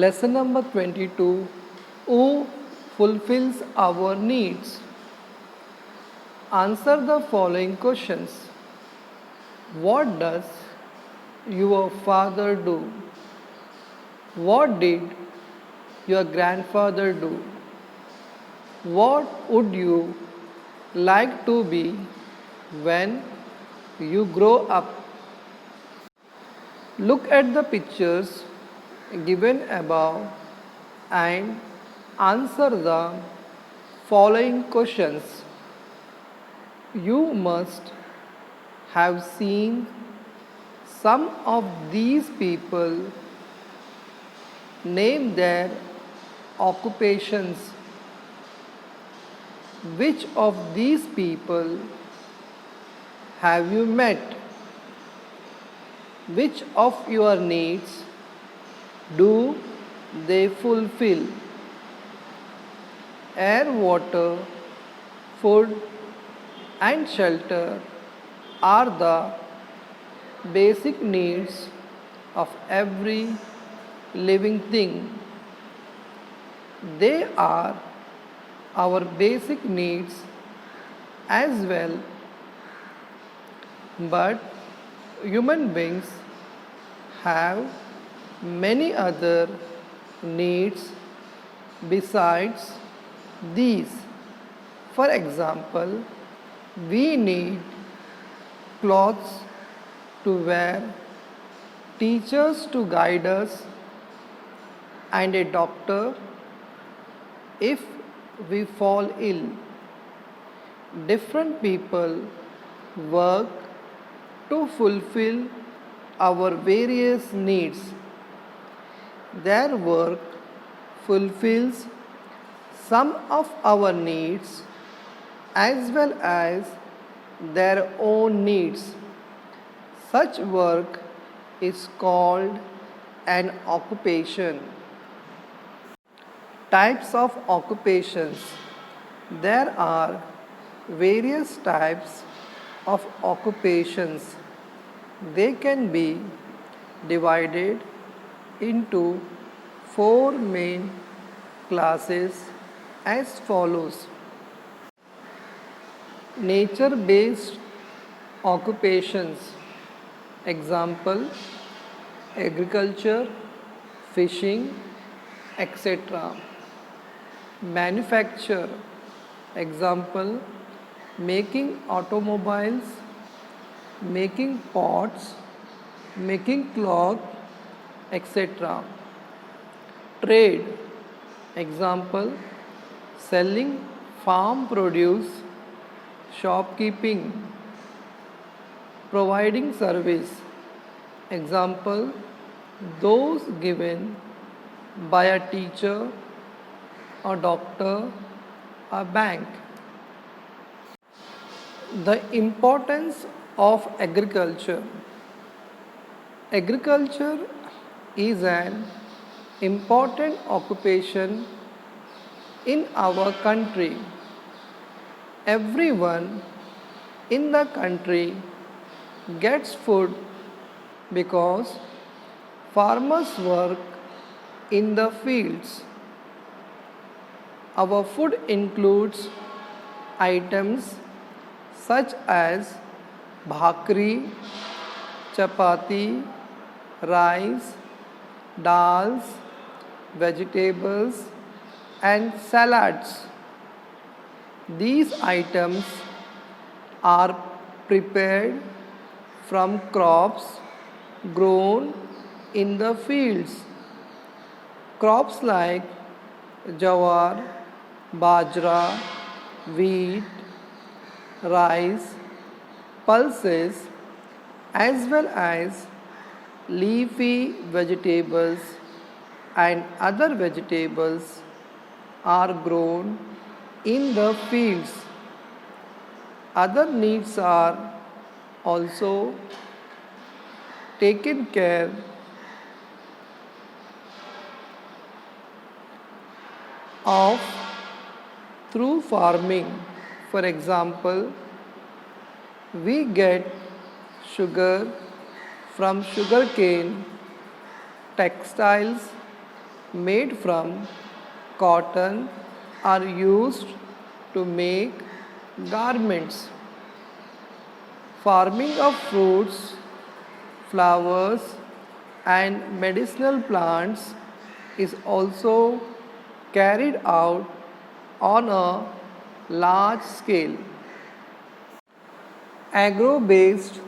Lesson number 22. Who fulfills our needs? Answer the following questions. What does your father do? What did your grandfather do? What would you like to be when you grow up? Look at the pictures given above and answer the following questions. You must have seen some of these people. Name their occupations. Which of these people have you met? Which of your needs do they fulfill? Air, water, food, and shelter are the basic needs of every living thing. They are our basic needs as well, but human beings have many other needs besides these. For example, we need clothes to wear, teachers to guide us, and a doctor if we fall ill. Different people work to fulfill our various needs. Their work fulfills some of our needs as well as their own needs. Such work is called an occupation. Types of occupations. There are various types of occupations. They can be divided into four main classes as follows. Nature based occupations. Example, agriculture, fishing, etc. Manufacture. Example, making automobiles, making pots, making cloth, etc. Trade. Example, selling farm produce, shopkeeping. Providing service. Example, those given by a teacher, a doctor, a bank. The importance of agriculture. Agriculture is an important occupation in our country. Everyone in the country gets food because farmers work in the fields. Our food includes items such as bhakri, chapati, rice, dals, vegetables, and salads. These items are prepared from crops grown in the fields. Crops like jawar, bajra, wheat, rice, pulses, as well as leafy vegetables and other vegetables are grown in the fields. Other needs are also taken care of through farming. For example, we get sugar from sugarcane, textiles made from cotton are used to make garments. Farming of fruits, flowers, and medicinal plants is also carried out on a large scale. Agro based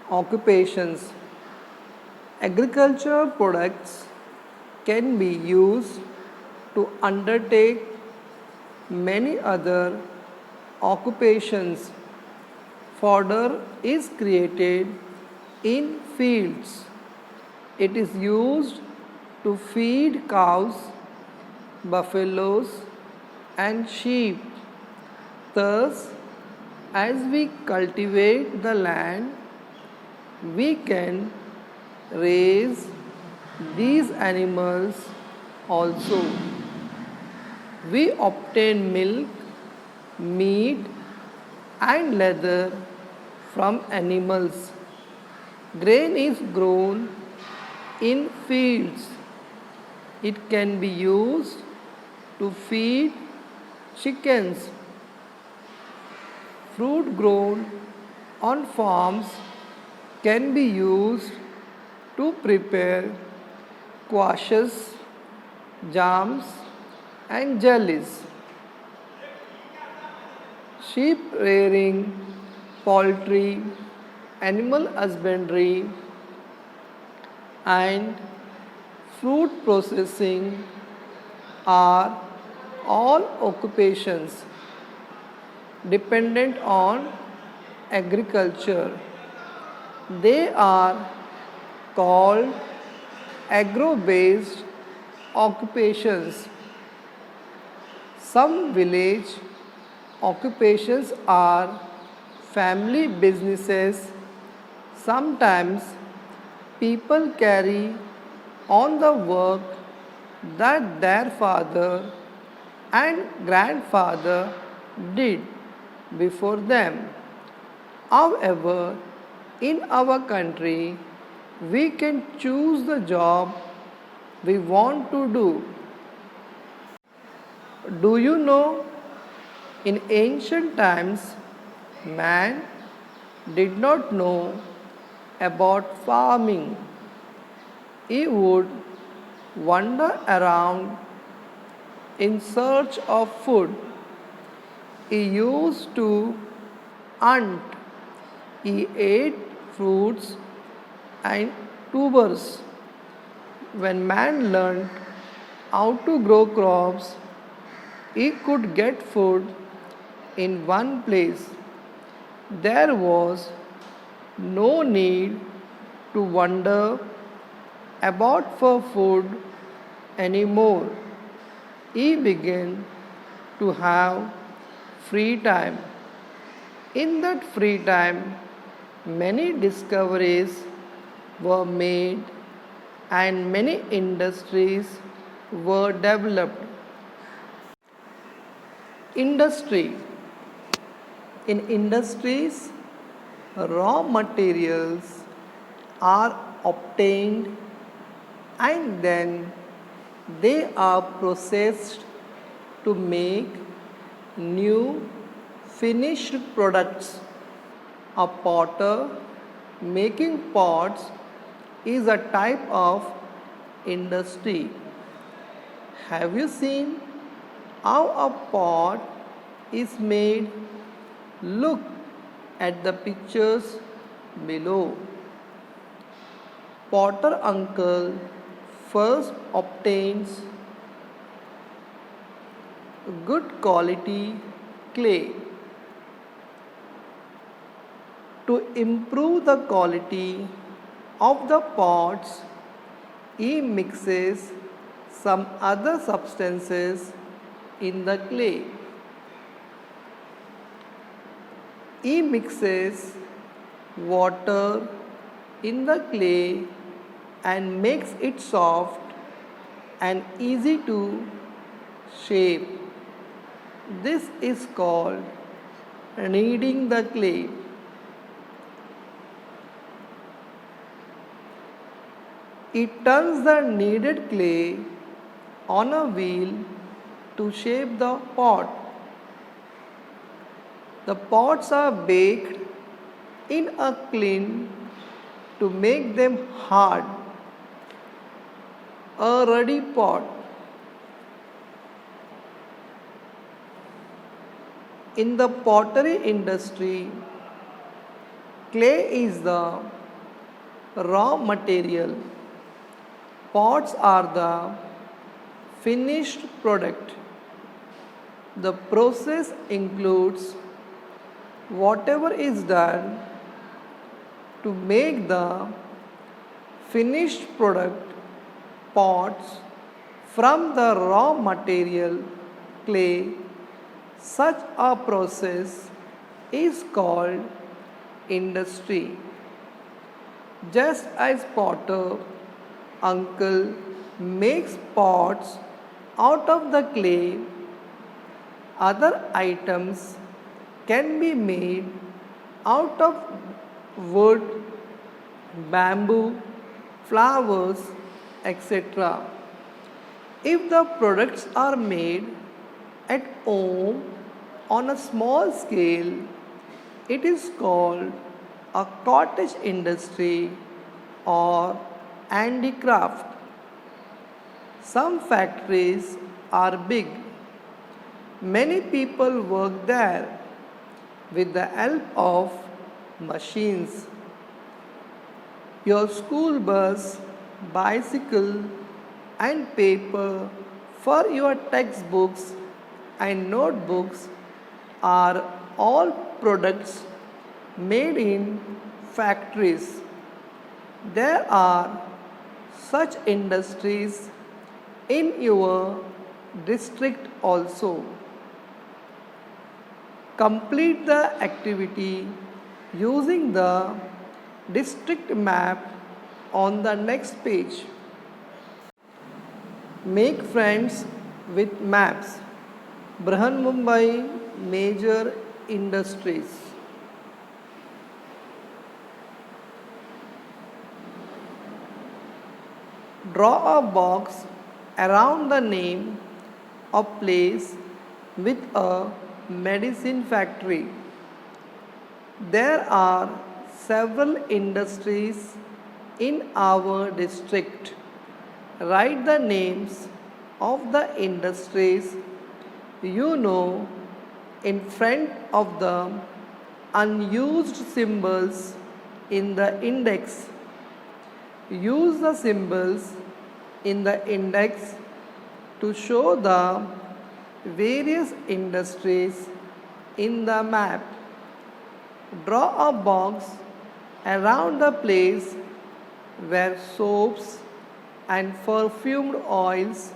occupations. Agriculture products can be used to undertake many other occupations. Fodder is created in fields. It is used to feed cows, buffaloes, and sheep. Thus, as we cultivate the land, we can raise these animals also. We obtain milk, meat, and leather from animals. Grain is grown in fields. It can be used to feed chickens. Fruit grown on farms can be used to prepare quashes, jams, and jellies. Sheep rearing, poultry, animal husbandry, and fruit processing are all occupations dependent on agriculture. They are called agro based occupations. Some village occupations are family businesses. Sometimes people carry on the work that their father and grandfather did before them. However, in our country, we can choose the job we want to do. Do you know, in ancient times, man did not know about farming. He would wander around in search of food. He used to hunt. He ate fruits and tubers. When man learned how to grow crops, he could get food in one place. There was no need to wander about for food anymore. He began to have free time. In that free time, many discoveries were made and many industries were developed. Industry. In industries, raw materials are obtained and then they are processed to make new finished products. A potter making pots is a type of industry. Have you seen how a pot is made? Look at the pictures below. Potter uncle first obtains good quality clay. To improve the quality of the pots, he mixes some other substances in the clay. He mixes water in the clay and makes it soft and easy to shape. This is called kneading the clay. It turns the kneaded clay on a wheel to shape the pot. The pots are baked in a kiln to make them hard. A ruddy pot. In the pottery industry, clay is the raw material. Pots are the finished product. The process includes whatever is done to make the finished product pots from the raw material clay. Such a process is called industry. Just as potter uncle makes pots out of the clay, other items can be made out of wood, bamboo, flowers, etc. If the products are made at home on a small scale, it is called a cottage industry or handicraft. Some factories are big. Many people work there with the help of machines. Your school bus, bicycle, and paper for your textbooks and notebooks are all products made in factories. There are such industries in your district also. Complete the activity using the district map on the next page. Make friends with maps. Mumbai major industries. Draw a box around the name of place with a medicine factory. There are several industries in our district. Write the names of the industries you know in front of the unused symbols in the index. Use the symbols in the index to show the various industries in the map. Draw a box around the place where soaps and perfumed oils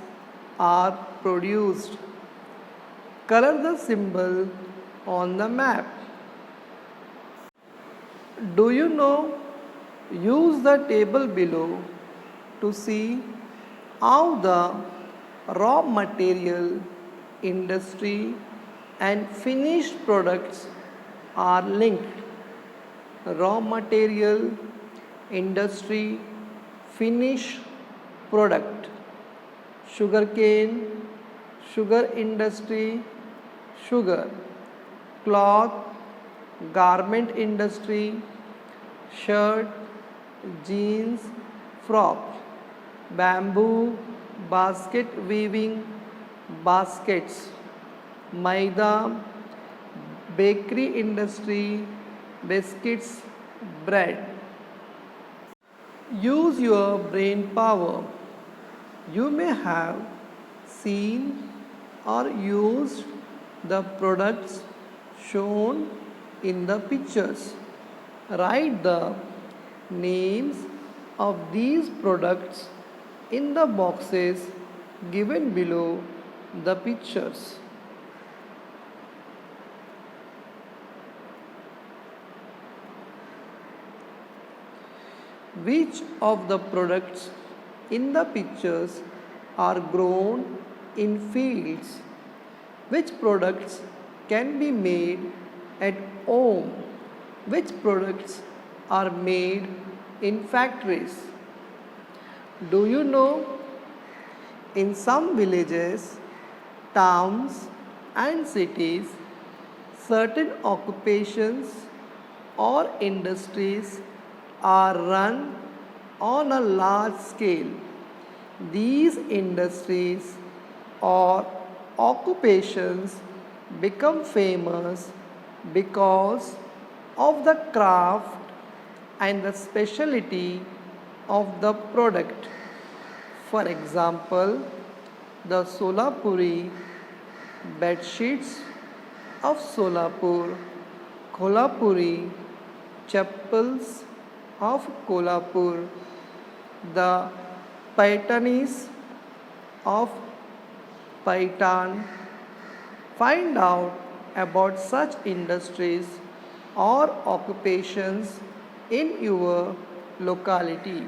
are produced. Color the symbol on the map. Do you know? Use the table below to see how the raw material industry and finished products are linked. Raw material industry, finished product. Sugarcane, sugar industry, sugar. Cloth, garment industry, shirt, jeans, frock. Bamboo, basket weaving, baskets. Maida, bakery industry, biscuits, bread. Use your brain power. You may have seen or used the products shown in the pictures. Write the names of these products in the boxes given below the pictures. Which of the products in the pictures are grown in fields? Which products can be made at home? Which products are made in factories? Do you know? In some villages, towns, and cities, certain occupations or industries are run on a large scale. These industries or occupations become famous because of the craft and the specialty of the product. For example, the Solapuri bed sheets of Solapur, Kolhapuri chappals of Kolhapur, the Paitanis of Paitan. Find out about such industries or occupations in your locality.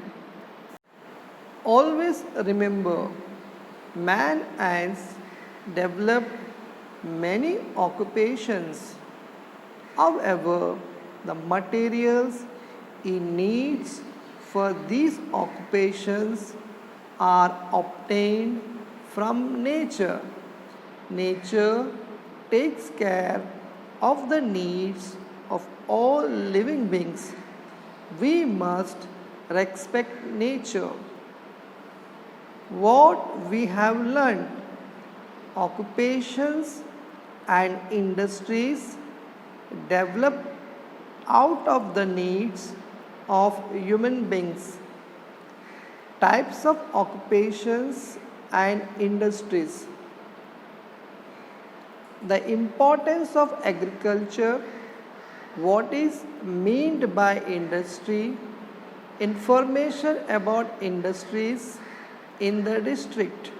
Always remember, man has developed many occupations. However, the materials he needs for these occupations are obtained from nature. Nature takes care of the needs of all living beings. We must respect nature. What we have learned, occupations and industries develop out of the needs of human beings. Types of occupations and industries. The importance of agriculture, what is meant by industry, information about industries in the district.